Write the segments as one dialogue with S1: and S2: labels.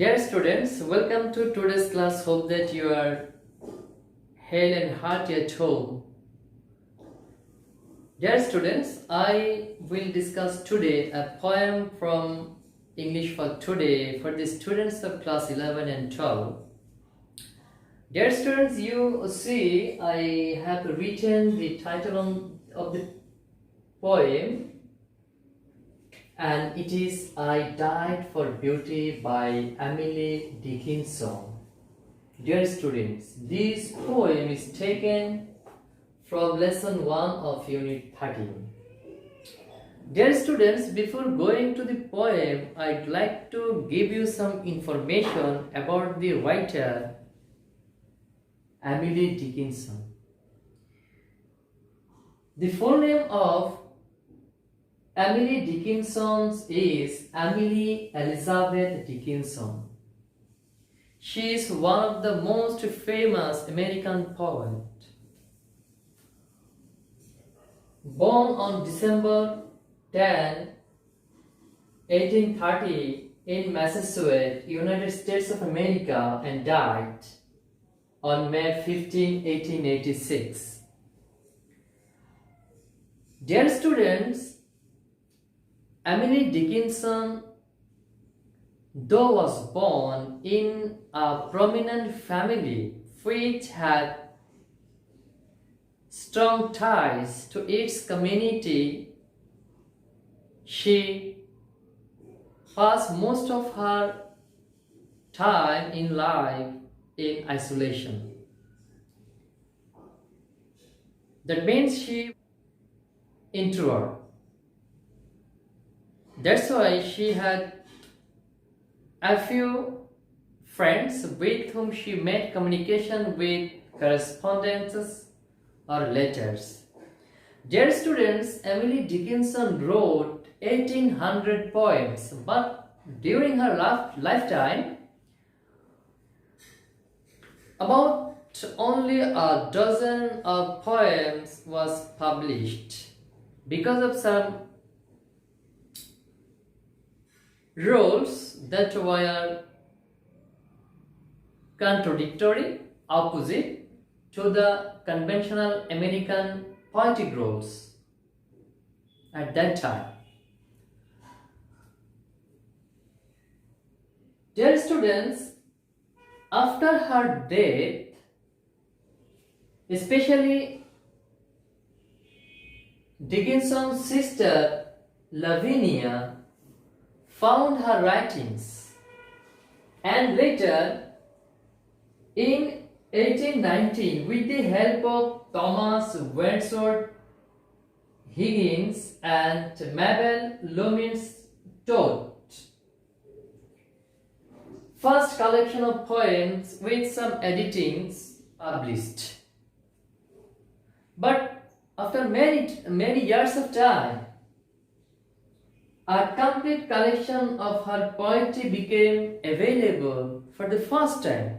S1: Dear students, welcome to today's class. Hope that you are hale and hearty at home. Dear students, I will discuss today a poem from English for today for the students of class 11 and 12. Dear students, you see I have written the title of the poem, and it is I Died for Beauty by Emily Dickinson. Dear students, this poem is taken from lesson 1 of unit 13. Dear students, before going to the poem, I'd like to give you some information about the writer Emily Dickinson. The full name of Emily Dickinson is Emily Elizabeth Dickinson. She is one of the most famous American poets. Born on December 10, 1830 in Massachusetts, United States of America, and died on May 15, 1886. Dear students, Emily Dickinson, though was born in a prominent family which had strong ties to its community, she passed most of her time in life in isolation. That means she introvert. That's why she had a few friends with whom she made communication with correspondences or letters. Dear students, Emily Dickinson wrote 1800 poems, but during her lifetime, about only a dozen of poems was published because of some rules that were contradictory, opposite to the conventional American poetic rules at that time. Dear students, after her death, especially Dickinson's sister Lavinia found her writings, and later in 1819, with the help of Thomas Wentworth Higgins and Mabel Loomis taught first collection of poems with some editings published. But after many years of time, a complete collection of her poetry became available for the first time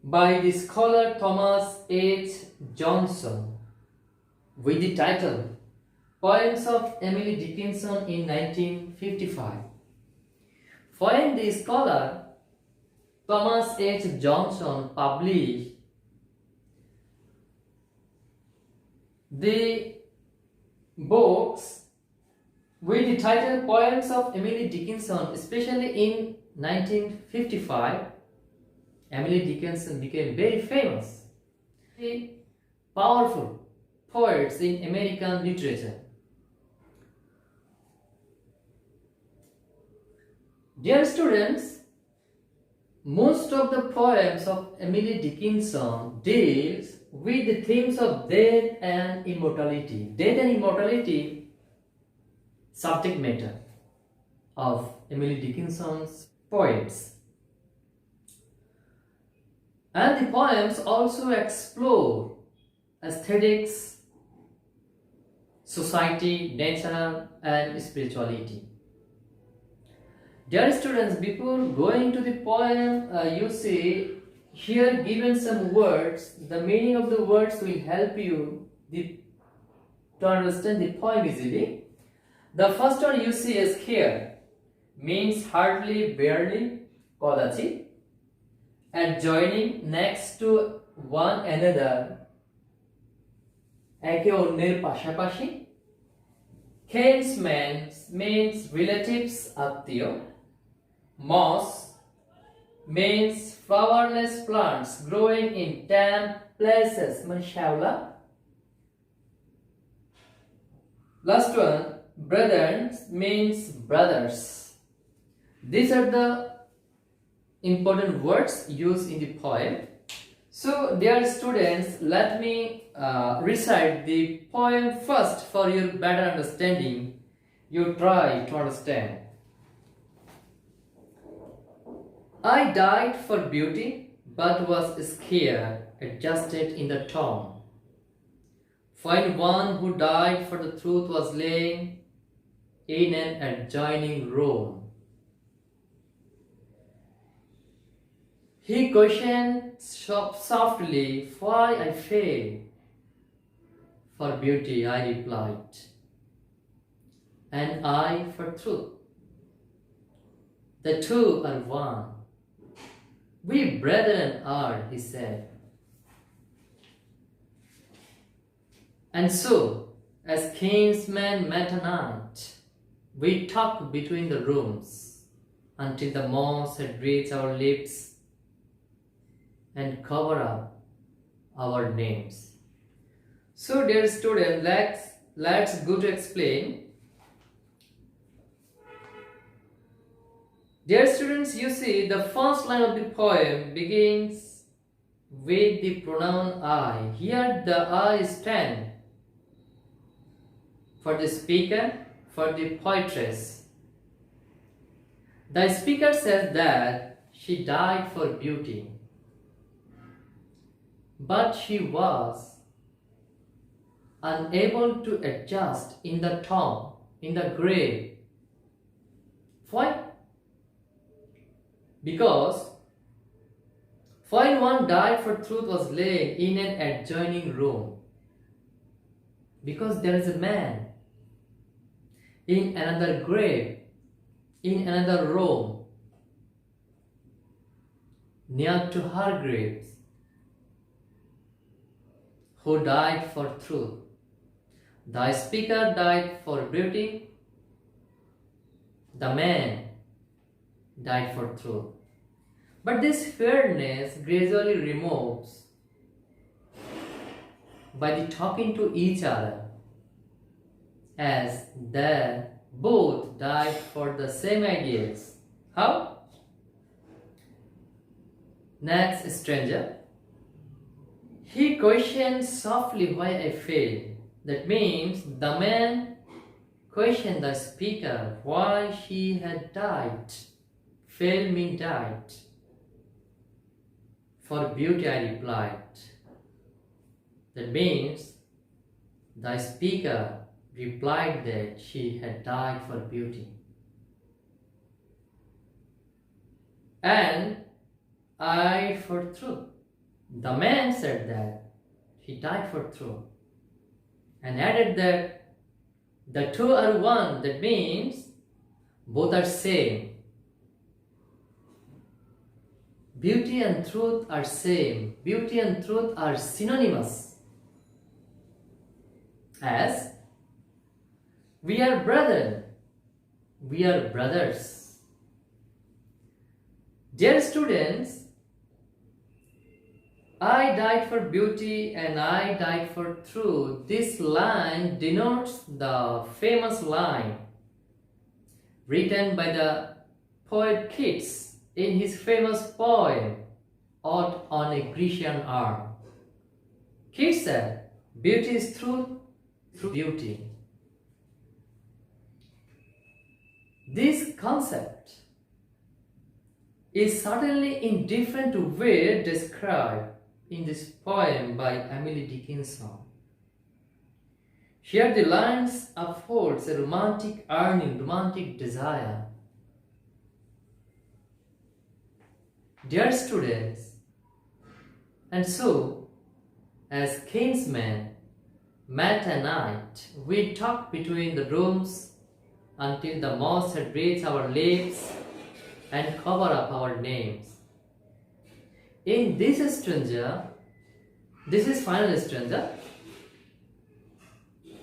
S1: by the scholar Thomas H. Johnson with the title Poems of Emily Dickinson in 1955. When the scholar Thomas H. Johnson published the books with the title Poems of Emily Dickinson, especially in 1955, Emily Dickinson became very famous, very powerful poets in American literature. Dear students, most of the poems of Emily Dickinson deals with the themes of death and immortality. Death and immortality subject matter of Emily Dickinson's poems. And the poems also explore aesthetics, society, nature, and spirituality. Dear students, before going to the poem, you see here given some words. The meaning of the words will help you to understand the poem easily. The first one you see is here. means hardly, barely, kolachi. Adjoining, next to one another, একে অন্যের পাশাপাশি. Kinsmen means relatives, আত্মীয়. Moss means flowerless plants growing in damp places, মানে শ্যাওলা. Last one, brothers means brothers. These are the important words used in the poem. So, dear students, let me recite the poem first for your better understanding. You try to understand. I died for beauty, but was scared, adjusted in the tomb. Find one who died for the truth was laying in an adjoining room. He questioned softly why I failed. For beauty, I replied, and I for truth. The two are one. We brethren are, he said. And so, as kinsmen met a night, we talked between the rooms until the moss had reached our lips and covered up our names. So, dear student, let's go to explain. Dear students, you see the first line of the poem begins with the pronoun I. Here the I stand for the speaker, for the poetress. The speaker says that she died for beauty, but she was unable to adjust in the tomb, in the grave. Why? Because while one died for truth was laid in an adjoining room. Because there is a man in another grave, in another room, near to her graves, who died for truth. The speaker died for beauty, the man died for truth. But this fairness gradually removes by the talking to each other, as they both died for the same ideas. How? Next stranger. He questioned softly why I failed. That means the man questioned the speaker why she had died. Failed means died. For beauty, I replied. That means the speaker replied that she had died for beauty. And I for truth. The man said that he died for truth. And added that the two are one. That means both are same. Beauty and truth are same. Beauty and truth are synonymous. As we are brethren, we are brothers. Dear students, I died for beauty and I died for truth. This line denotes the famous line written by the poet Keats in his famous poem, Ode on a Grecian Arm. Keats said, beauty is truth through beauty. This concept is certainly in different way described in this poem by Emily Dickinson. Here the lines upholds a romantic yearning, romantic desire. Dear students, and so, as kinsmen met at night, we talked between the rooms until the moss had reached our lips and covered up our names. In this stanza, this is final stanza,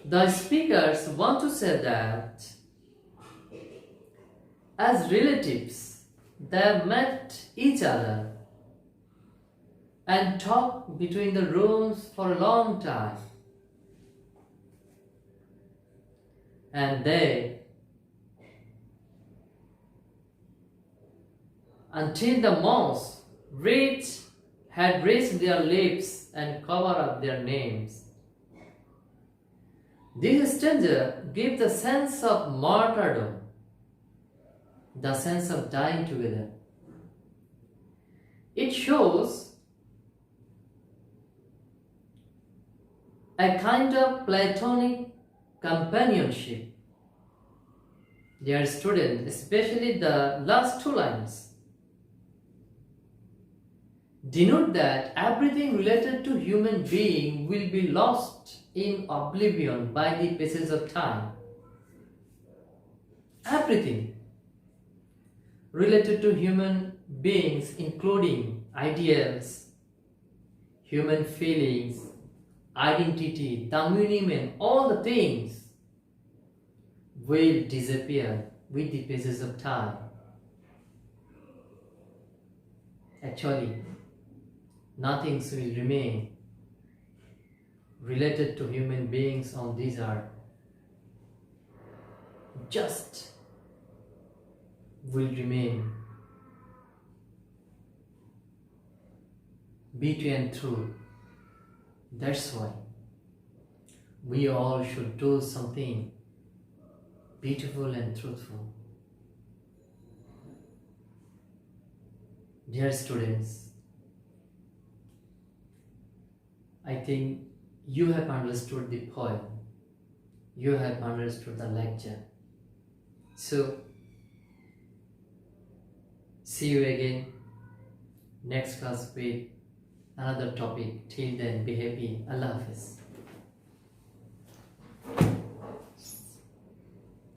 S1: the speakers want to say that as relatives, they have met each other and talked between the rooms for a long time. And they, until the moss had reached their lips and covered up their names. This stanza gives the sense of martyrdom, the sense of dying together. It shows a kind of platonic companionship. Dear students, especially the last two lines, denote that everything related to human being will be lost in oblivion by the passage of time. Everything related to human beings, including ideals, human feelings, identity, community, all the things will disappear with the passage of time. Actually, nothing will remain related to human beings on this earth. Just will remain beauty and truth. That's why we all should do something beautiful and truthful. Dear students, I think you have understood the poem, you have understood the lecture. So, see you again next class with another topic. Till then, be happy. Allah Hafiz.